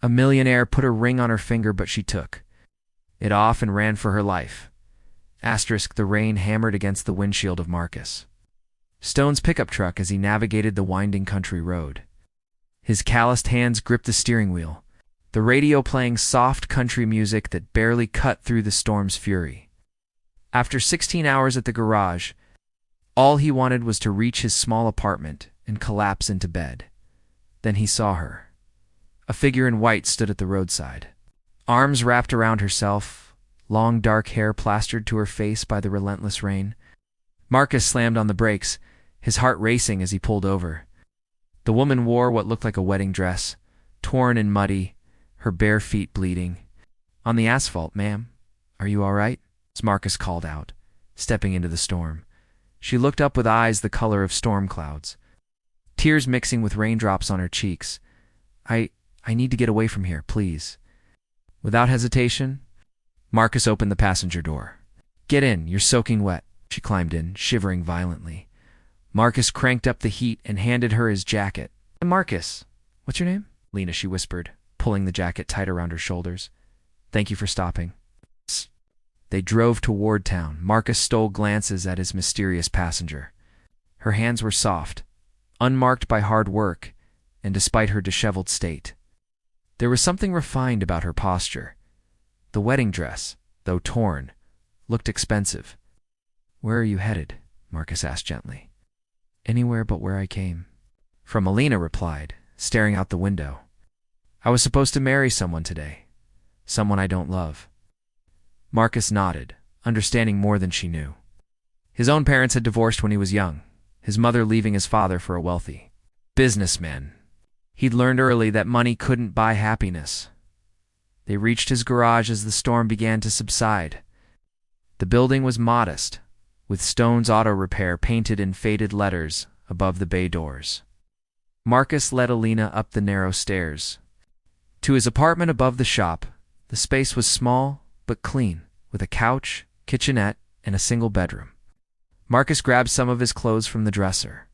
A millionaire put a ring on her finger, but she took it off and ran for her life. Asterisk, the rain hammered against the windshield of Marcus Stone's pickup truck as he navigated the winding country road. His calloused hands gripped the steering wheel, the radio playing soft country music that barely cut through the storm's fury. After 16 hours at the garage, all he wanted was to reach his small apartment and collapse into bed. Then he saw her. A figure in white stood at the roadside, arms wrapped around herself, long dark hair plastered to her face by the relentless rain. Marcus slammed on the brakes, his heart racing as he pulled over. The woman wore what looked like a wedding dress, torn and muddy, her bare feet bleeding. "On the asphalt, ma'am. Are you all right?" Marcus called out, stepping into the storm. She looked up with eyes the color of storm clouds, tears mixing with raindrops on her cheeks. I need to get away from here, please." Without hesitation, Marcus opened the passenger door. "Get in, you're soaking wet." She climbed in, shivering violently. Marcus cranked up the heat and handed her his jacket. "Marcus, what's your name?" "Lena," she whispered, pulling the jacket tight around her shoulders. "Thank you for stopping." They drove toward town. Marcus stole glances at his mysterious passenger. Her hands were soft, unmarked by hard work, and despite her disheveled state, there was something refined about her posture. The wedding dress, though torn, looked expensive. "Where are you headed?" Marcus asked gently. "Anywhere but where I came." From Alina replied, staring out the window. "I was supposed to marry someone today. Someone I don't love." Marcus nodded, understanding more than she knew. His own parents had divorced when he was young, his mother leaving his father for a wealthy businessman. He'd learned early that money couldn't buy happiness. They reached his garage as the storm began to subside. The building was modest, with Stone's Auto Repair painted in faded letters above the bay doors. Marcus led Alina up the narrow stairs to his apartment above the shop. The space was small but clean, with a couch, kitchenette, and a single bedroom. Marcus grabbed some of his clothes from the dresser.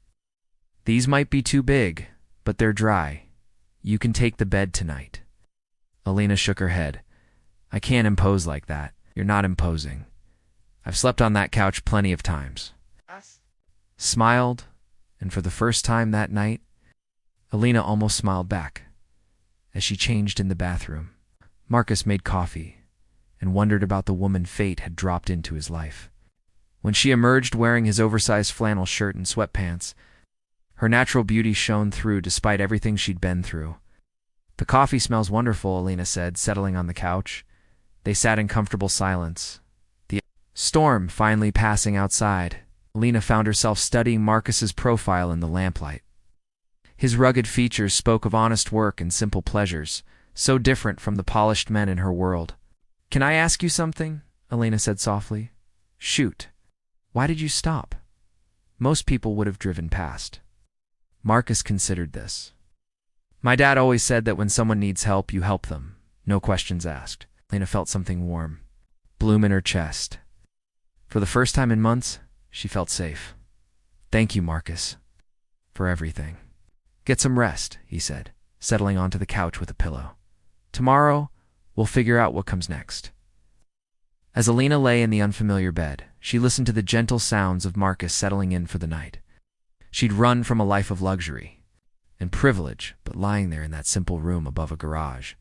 "These might be too big, but they're dry. You can take the bed tonight." Alina shook her head. "I can't impose like that." "You're not imposing. I've slept on that couch plenty of times." Smiled, and for the first time that night, Alina almost smiled back. As she changed in the bathroom, Marcus made coffee and wondered about the woman fate had dropped into his life. When she emerged wearing his oversized flannel shirt and sweatpants, her natural beauty shone through despite everything she'd been through. "The coffee smells wonderful," Alina said, settling on the couch. They sat in comfortable silence, the storm finally passing outside. Alina found herself studying Marcus's profile in the lamplight. His rugged features spoke of honest work and simple pleasures, so different from the polished men in her world. "Can I ask you something?" Alina said softly. "Shoot. Why did you stop? Most people would have driven past." Marcus considered this. "My dad always said that when someone needs help, you help them. No questions asked." Alina felt something warm bloom in her chest. For the first time in months, she felt safe. "Thank you, Marcus, for everything." "Get some rest," he said, settling onto the couch with a pillow. "Tomorrow, we'll figure out what comes next." As Alina lay in the unfamiliar bed, she listened to the gentle sounds of Marcus settling in for the night. She'd run from a life of luxury and privilege, but lying there in that simple room above a garage,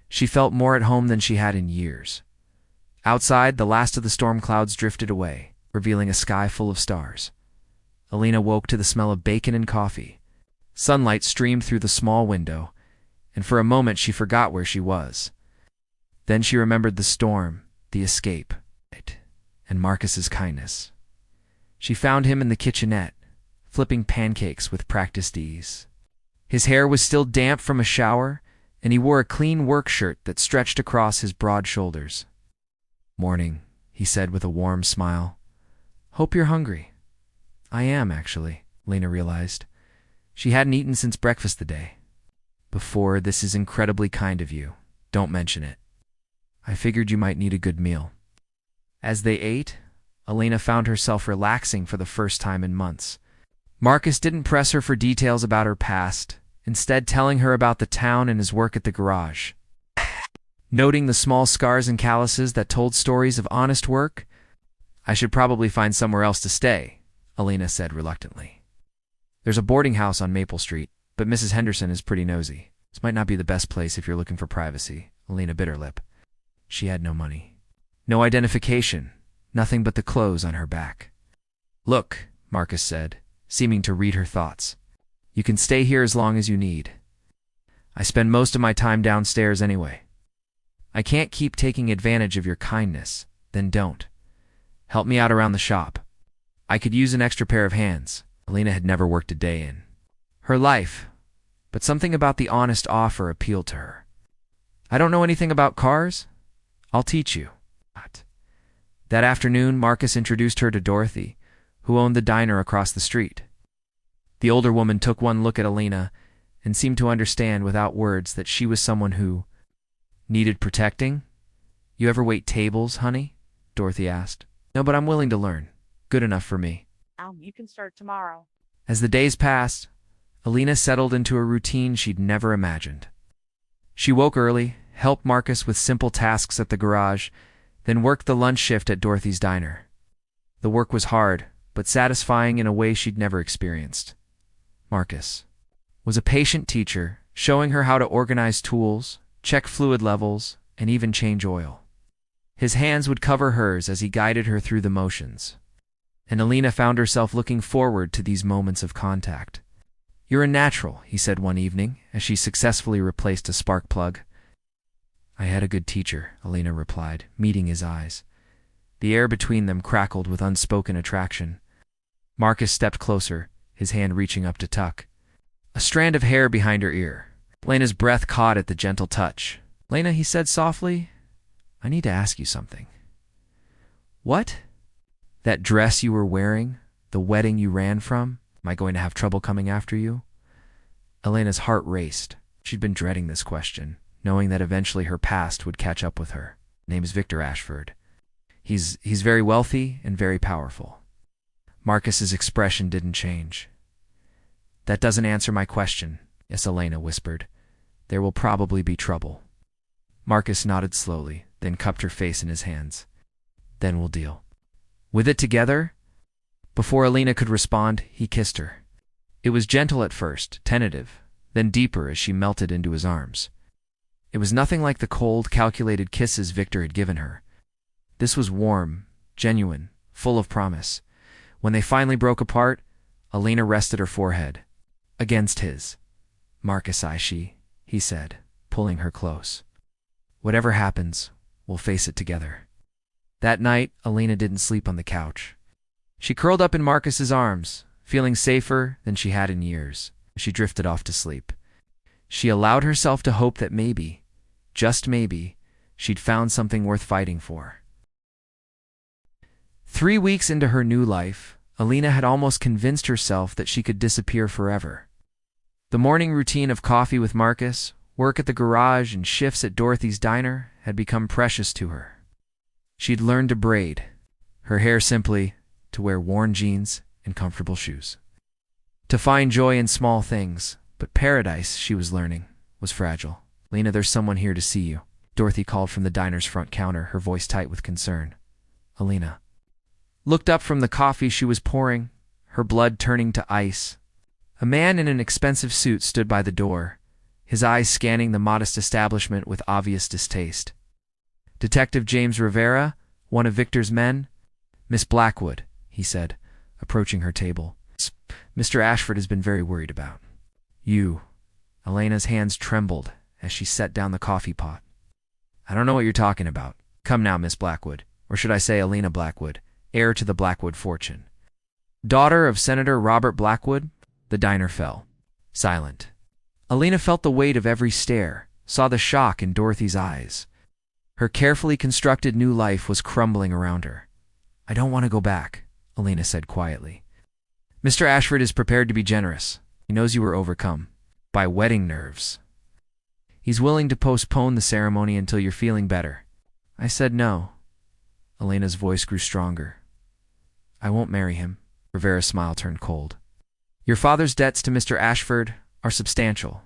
she felt more at home than she had in years. Outside, the last of the storm clouds drifted away, revealing a sky full of stars. Alina woke to the smell of bacon and coffee. Sunlight streamed through the small window, and for a moment she forgot where she was. Then she remembered the storm, the escape, and Marcus's kindness. She found him in the kitchenette, flipping pancakes with practiced ease. His hair was still damp from a shower, and he wore a clean work shirt that stretched across his broad shoulders. "Morning," he said with a warm smile. "Hope you're hungry." "I am, actually," Lena realized. She hadn't eaten since breakfast the day before. "This is incredibly kind of you. Don't mention it. I figured you might need a good meal." As they ate, Alina found herself relaxing for the first time in months. Marcus didn't press her for details about her past, instead telling her about the town and his work at the garage. Noting the small scars and calluses that told stories of honest work, "I should probably find somewhere else to stay," Alina said reluctantly. "There's a boarding house on Maple Street, but Mrs. Henderson is pretty nosy. This might not be the best place if you're looking for privacy." Alina bit her lip. She had no money. No identification, nothing but the clothes on her back. "Look," Marcus said, seeming to read her thoughts. "You can stay here as long as you need. I spend most of my time downstairs anyway. I can't keep taking advantage of your kindness, then don't. Help me out around the shop. I could use an extra pair of hands." Alina had never worked a day in her life, but something about the honest offer appealed to her. "I don't know anything about cars. I'll teach you." That afternoon, Marcus introduced her to Dorothy, who owned the diner across the street. The older woman took one look at Alina and seemed to understand without words that she was someone who needed protecting. "You ever wait tables, honey?" Dorothy asked. "No, but I'm willing to learn. Good enough for me." You can start tomorrow. As the days passed, Alina settled into a routine she'd never imagined. She woke early, helped Marcus with simple tasks at the garage, then worked the lunch shift at Dorothy's diner. The work was hard, but satisfying in a way she'd never experienced. Marcus was a patient teacher, showing her how to organize tools, check fluid levels, and even change oil. His hands would cover hers as he guided her through the motions, and Alina found herself looking forward to these moments of contact. "You're a natural," he said one evening, as she successfully replaced a spark plug. "I had a good teacher," Alina replied, meeting his eyes. The air between them crackled with unspoken attraction. Marcus stepped closer, his hand reaching up to tuck a strand of hair behind her ear. Lena's breath caught at the gentle touch. "Lena," he said softly, "I need to ask you something." "What?" "That dress you were wearing, the wedding you ran from, am I going to have trouble coming after you?" Elena's heart raced. She'd been dreading this question, knowing that eventually her past would catch up with her. "Name is Victor Ashford. He's very wealthy and very powerful." Marcus's expression didn't change. "That doesn't answer my question," Yes, Elena whispered. "There will probably be trouble." Marcus nodded slowly, then cupped her face in his hands. "Then we'll deal with it together?" Before Alina could respond, he kissed her. It was gentle at first, tentative, then deeper as she melted into his arms. It was nothing like the cold, calculated kisses Victor had given her. This was warm, genuine, full of promise. When they finally broke apart, Alina rested her forehead against his. "Marcus, he said, pulling her close. "Whatever happens, we'll face it together." That night, Alina didn't sleep on the couch. She curled up in Marcus's arms, feeling safer than she had in years. She drifted off to sleep. She allowed herself to hope that maybe, just maybe, she'd found something worth fighting for. 3 weeks into her new life, Alina had almost convinced herself that she could disappear forever. The morning routine of coffee with Marcus, work at the garage, and shifts at Dorothy's diner had become precious to her. She'd learned to braid her hair simply, to wear worn jeans and comfortable shoes, to find joy in small things, but paradise, she was learning, was fragile. "Lena, there's someone here to see you," Dorothy called from the diner's front counter, her voice tight with concern. Alina looked up from the coffee she was pouring, her blood turning to ice. A man in an expensive suit stood by the door, his eyes scanning the modest establishment with obvious distaste. "Detective James Rivera, one of Victor's men?" "Miss Blackwood," he said, approaching her table. "Mr. Ashford has been very worried about you." Elena's hands trembled as she set down the coffee pot. "I don't know what you're talking about. Come now, Miss Blackwood, or should I say Alina Blackwood, heir to the Blackwood fortune. Daughter of Senator Robert Blackwood." The diner fell silent. Alina felt the weight of every stare, saw the shock in Dorothy's eyes. Her carefully constructed new life was crumbling around her. "I don't want to go back," Alina said quietly. "Mr. Ashford is prepared to be generous. He knows you were overcome by wedding nerves. He's willing to postpone the ceremony until you're feeling better." I said no. Elena's voice grew stronger. "I won't marry him." Rivera's smile turned cold. "Your father's debts to Mr. Ashford are substantial.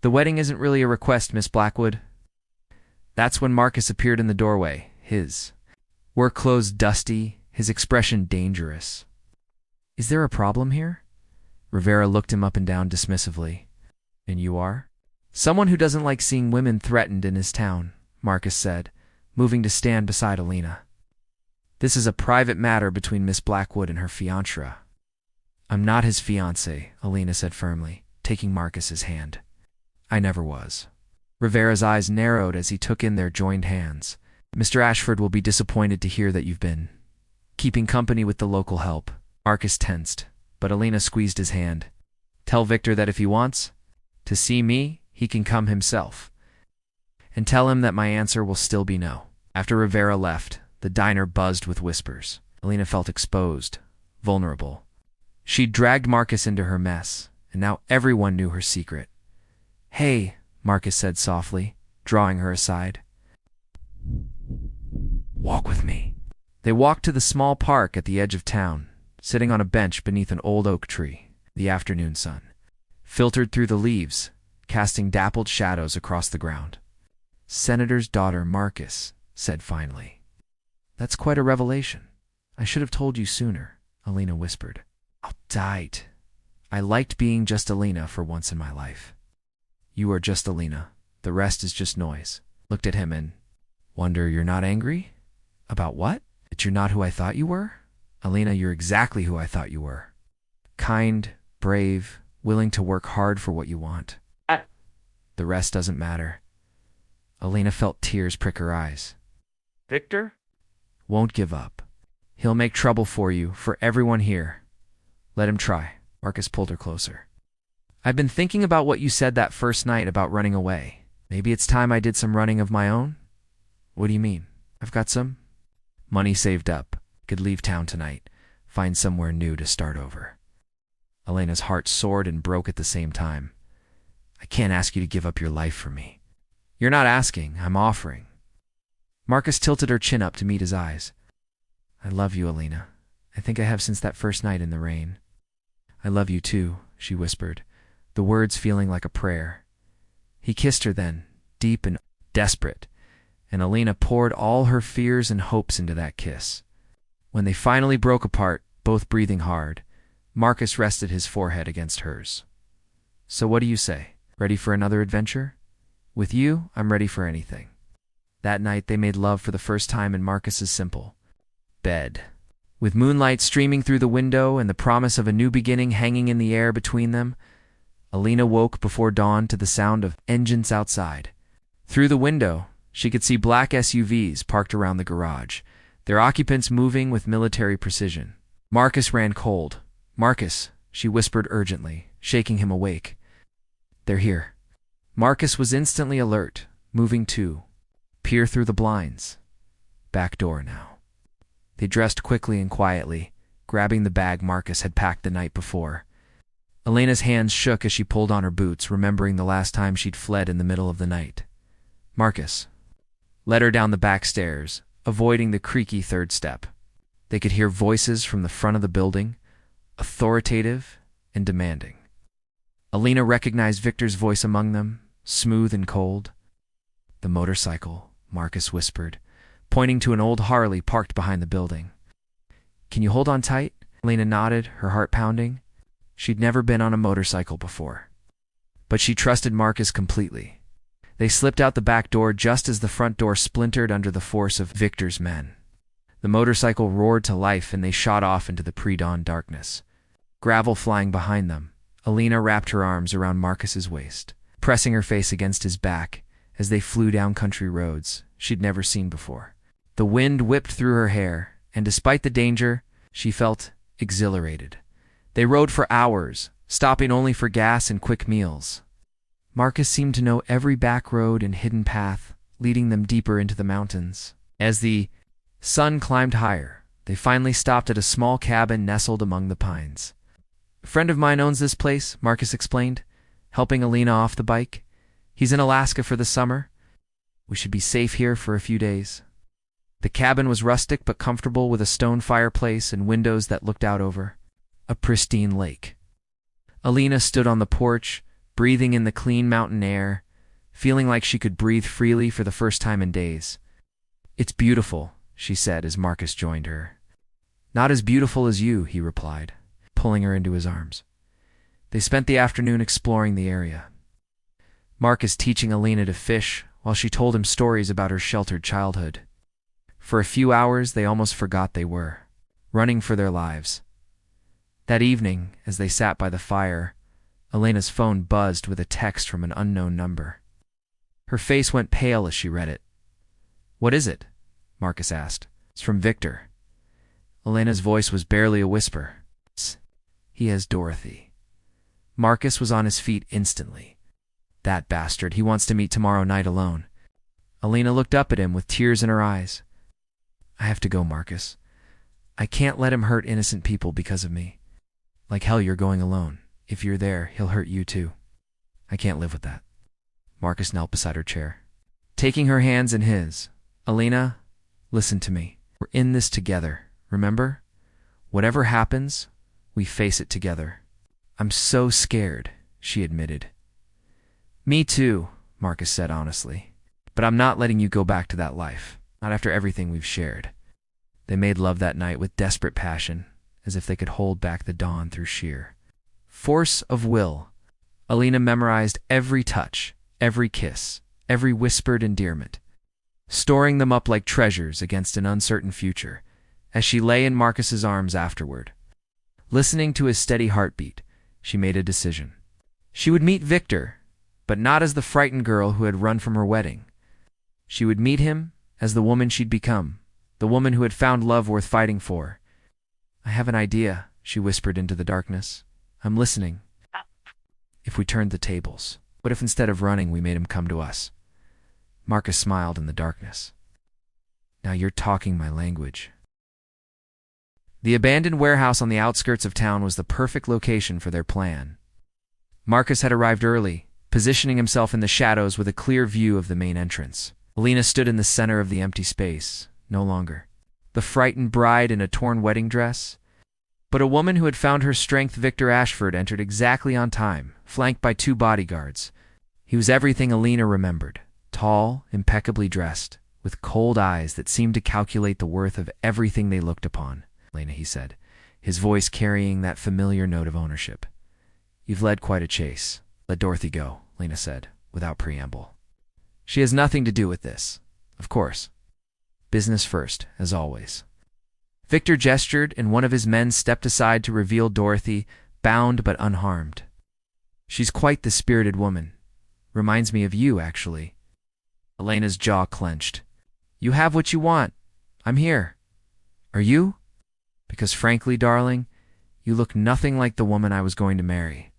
The wedding isn't really a request, Miss Blackwood. That's when Marcus appeared in the doorway, his work clothes dusty, his expression dangerous. Is there a problem here? Rivera looked him up and down dismissively. And you are? Someone who doesn't like seeing women threatened in his town, Marcus said, moving to stand beside Alina. This is a private matter between Miss Blackwood and her fiancé. I'm not his fiancé, Alina said firmly, taking Marcus's hand. I never was. Rivera's eyes narrowed as he took in their joined hands. Mr. Ashford will be disappointed to hear that you've been keeping company with the local help. Marcus tensed, but Alina squeezed his hand. Tell Victor that if he wants to see me, he can come himself. And tell him that my answer will still be no. After Rivera left, the diner buzzed with whispers. Alina felt exposed, vulnerable. She'd dragged Marcus into her mess, and now everyone knew her secret. Hey, Marcus said softly, drawing her aside. Walk with me. They walked to the small park at the edge of town, sitting on a bench beneath an old oak tree. The afternoon sun filtered through the leaves, casting dappled shadows across the ground. Senator's daughter, Marcus said finally. That's quite a revelation. I should have told you sooner, Alina whispered. I'll die. I liked being just Alina for once in my life. You are just Alina. The rest is just noise. Looked at him and wonder you're not angry? About what? That you're not who I thought you were? Alina, you're exactly who I thought you were. Kind, brave, willing to work hard for what you want. The rest doesn't matter. Alina felt tears prick her eyes. Victor? Won't give up. He'll make trouble for you, for everyone here. Let him try. Marcus pulled her closer. I've been thinking about what you said that first night about running away. Maybe it's time I did some running of my own? What do you mean? I've got some money saved up. Could leave town tonight. Find somewhere new to start over. Alina's heart soared and broke at the same time. I can't ask you to give up your life for me. You're not asking, I'm offering. Marcus tilted her chin up to meet his eyes. I love you, Alina. I think I have since that first night in the rain. I love you too, she whispered, the words feeling like a prayer. He kissed her then, deep and desperate, and Alina poured all her fears and hopes into that kiss. When they finally broke apart, both breathing hard, Marcus rested his forehead against hers. So what do you say? Ready for another adventure? With you, I'm ready for anything. That night they made love for the first time in Marcus's simple bed. With moonlight streaming through the window and the promise of a new beginning hanging in the air between them, Alina woke before dawn to the sound of engines outside. Through the window, she could see black SUVs parked around the garage, their occupants moving with military precision. Marcus ran cold. Marcus, she whispered urgently, shaking him awake. They're here. Marcus was instantly alert, moving too. Peer through the blinds. Back door now. They dressed quickly and quietly, grabbing the bag Marcus had packed the night before. Alina's hands shook as she pulled on her boots, remembering the last time she'd fled in the middle of the night. Marcus led her down the back stairs, avoiding the creaky third step. They could hear voices from the front of the building, authoritative and demanding. Alina recognized Victor's voice among them, smooth and cold. The motorcycle, Marcus whispered, pointing to an old Harley parked behind the building. Can you hold on tight? Alina nodded, her heart pounding. She'd never been on a motorcycle before. But she trusted Marcus completely. They slipped out the back door just as the front door splintered under the force of Victor's men. The motorcycle roared to life and they shot off into the pre-dawn darkness. Gravel flying behind them, Alina wrapped her arms around Marcus's waist, pressing her face against his back as they flew down country roads she'd never seen before. The wind whipped through her hair, and despite the danger, she felt exhilarated. They rode for hours, stopping only for gas and quick meals. Marcus seemed to know every back road and hidden path, leading them deeper into the mountains. As the sun climbed higher, they finally stopped at a small cabin nestled among the pines. A friend of mine owns this place, Marcus explained, helping Alina off the bike. He's in Alaska for the summer. We should be safe here for a few days. The cabin was rustic but comfortable, with a stone fireplace and windows that looked out over a pristine lake. Alina stood on the porch, breathing in the clean mountain air, feeling like she could breathe freely for the first time in days. "It's beautiful," she said as Marcus joined her. "Not as beautiful as you," he replied, pulling her into his arms. They spent the afternoon exploring the area. Marcus teaching Alina to fish while she told him stories about her sheltered childhood. For a few hours they almost forgot they were running for their lives. That evening, as they sat by the fire, Elena's phone buzzed with a text from an unknown number. Her face went pale as she read it. "What is it?" Marcus asked. "It's from Victor." Elena's voice was barely a whisper. "He has Dorothy." Marcus was on his feet instantly. "That bastard, he wants to meet tomorrow night alone." Alina looked up at him with tears in her eyes. "I have to go, Marcus. I can't let him hurt innocent people because of me. Like hell you're going alone. If you're there, he'll hurt you too. I can't live with that." Marcus knelt beside her chair, taking her hands in his. "Alina, listen to me. We're in this together, remember? Whatever happens, we face it together." "I'm so scared," she admitted. "Me too," Marcus said honestly. "But I'm not letting you go back to that life, not after everything we've shared." They made love that night with desperate passion, as if they could hold back the dawn through sheer force of will. Alina memorized every touch, every kiss, every whispered endearment, storing them up like treasures against an uncertain future, as she lay in Marcus's arms afterward. Listening to his steady heartbeat, she made a decision. She would meet Victor, but not as the frightened girl who had run from her wedding. She would meet him as the woman she'd become, the woman who had found love worth fighting for. "I have an idea," she whispered into the darkness. "I'm listening. If we turned the tables, what if instead of running we made him come to us?" Marcus smiled in the darkness. "Now you're talking my language." The abandoned warehouse on the outskirts of town was the perfect location for their plan. Marcus had arrived early, positioning himself in the shadows with a clear view of the main entrance. Alina stood in the center of the empty space, no longer the frightened bride in a torn wedding dress, but a woman who had found her strength. Victor Ashford entered exactly on time, flanked by 2 bodyguards. He was everything Alina remembered, tall, impeccably dressed, with cold eyes that seemed to calculate the worth of everything they looked upon. "Lena," he said, his voice carrying that familiar note of ownership. "You've led quite a chase. Let Dorothy go," Lena said, without preamble. "She has nothing to do with this, of course. Business first, as always." Victor gestured, and one of his men stepped aside to reveal Dorothy, bound but unharmed. "She's quite the spirited woman. Reminds me of you, actually." Elena's jaw clenched. "You have what you want. I'm here. Are you? Because frankly, darling, you look nothing like the woman I was going to marry.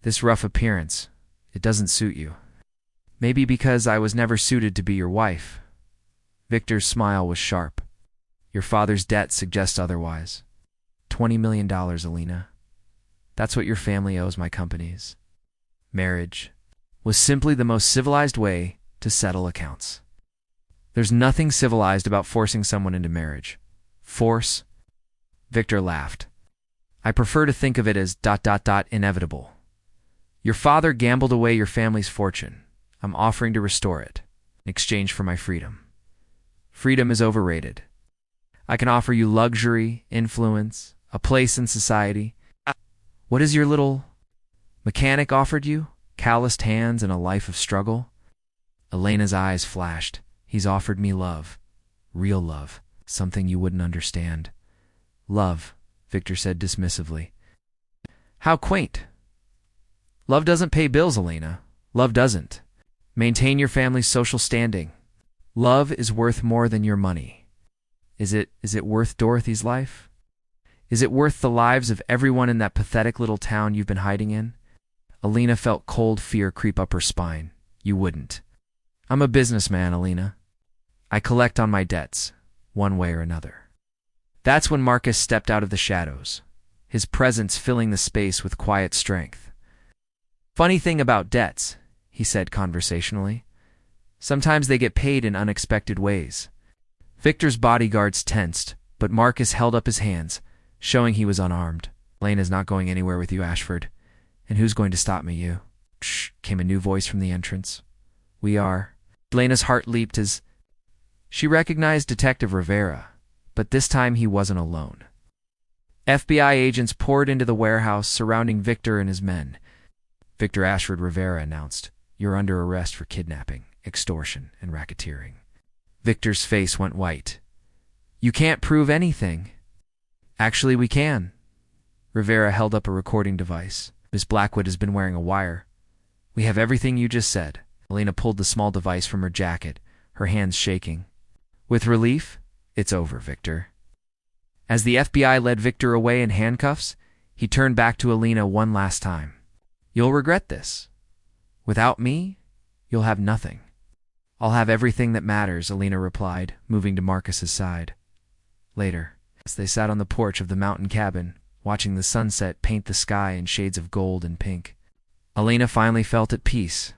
This rough appearance, it doesn't suit you. Maybe because I was never suited to be your wife." Victor's smile was sharp. "Your father's debt suggests otherwise. $20 million, Alina. That's what your family owes my companies." Marriage was simply the most civilized way to settle accounts. There's nothing civilized about forcing someone into marriage. Force? Victor laughed. "I prefer to think of it as ... inevitable. Your father gambled away your family's fortune. I'm offering to restore it, in exchange for my freedom. Freedom is overrated. I can offer you luxury, influence, a place in society. What has your little mechanic offered you? Calloused hands and a life of struggle?" Elena's eyes flashed. "He's offered me love. Real love. Something you wouldn't understand." "Love," Victor said dismissively. "How quaint. Love doesn't pay bills, Elena. Love doesn't maintain your family's social standing. Love is worth more than your money. Is it worth Dorothy's life? Is it worth the lives of everyone in that pathetic little town you've been hiding in?" Alina felt cold fear creep up her spine. "You wouldn't." "I'm a businessman, Alina. I collect on my debts, one way or another." That's when Marcus stepped out of the shadows, his presence filling the space with quiet strength. "Funny thing about debts," he said conversationally. "Sometimes they get paid in unexpected ways." Victor's bodyguards tensed, but Marcus held up his hands, showing he was unarmed. "Elena's not going anywhere with you, Ashford. And who's going to stop me, you?" Shh, came a new voice from the entrance. We are. Elena's heart leaped as she recognized Detective Rivera, but this time he wasn't alone. FBI agents poured into the warehouse, surrounding Victor and his men. Victor Ashford Rivera announced, "You're under arrest for kidnapping, extortion, and racketeering." Victor's face went white. "You can't prove anything." "Actually, we can." Rivera held up a recording device. "Miss Blackwood has been wearing a wire. We have everything you just said." Elena pulled the small device from her jacket, her hands shaking. With relief, "It's over, Victor." As the FBI led Victor away in handcuffs, he turned back to Elena one last time. "You'll regret this. Without me, you'll have nothing." "I'll have everything that matters," Elena replied, moving to Marcus's side. Later, as they sat on the porch of the mountain cabin, watching the sunset paint the sky in shades of gold and pink, Elena finally felt at peace.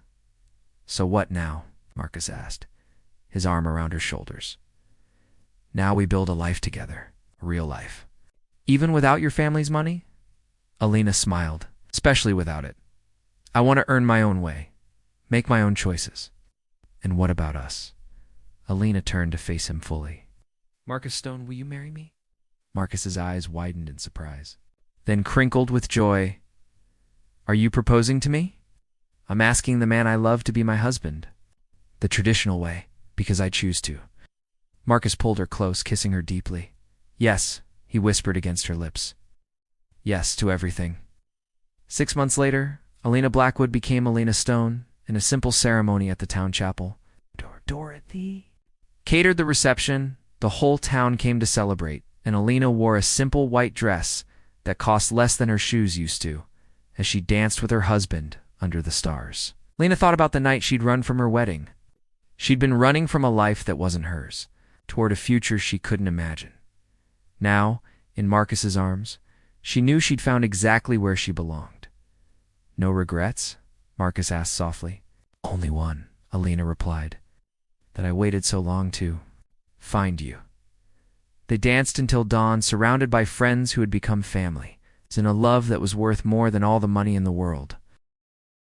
"So what now?" Marcus asked, his arm around her shoulders. "Now we build a life together, a real life. Even without your family's money?" Elena smiled. "Especially without it. I want to earn my own way, make my own choices." "And what about us?" Elena turned to face him fully. "Marcus Stone, will you marry me?" Marcus's eyes widened in surprise, then crinkled with joy. "Are you proposing to me?" "I'm asking the man I love to be my husband. The traditional way, because I choose to." Marcus pulled her close, kissing her deeply. "Yes," he whispered against her lips. "Yes to everything." 6 months later, Elena Blackwood became Elena Stone in a simple ceremony at the town chapel. Dorothy catered the reception. The whole town came to celebrate, and Elena wore a simple white dress that cost less than her shoes used to, as she danced with her husband under the stars. Elena thought about the night she'd run from her wedding. She'd been running from a life that wasn't hers, toward a future she couldn't imagine. Now, in Marcus's arms, she knew she'd found exactly where she belonged. "No regrets?" Marcus asked softly. "Only one," Elena replied. "That I waited so long to find you." They danced until dawn, surrounded by friends who had become family, in a love that was worth more than all the money in the world.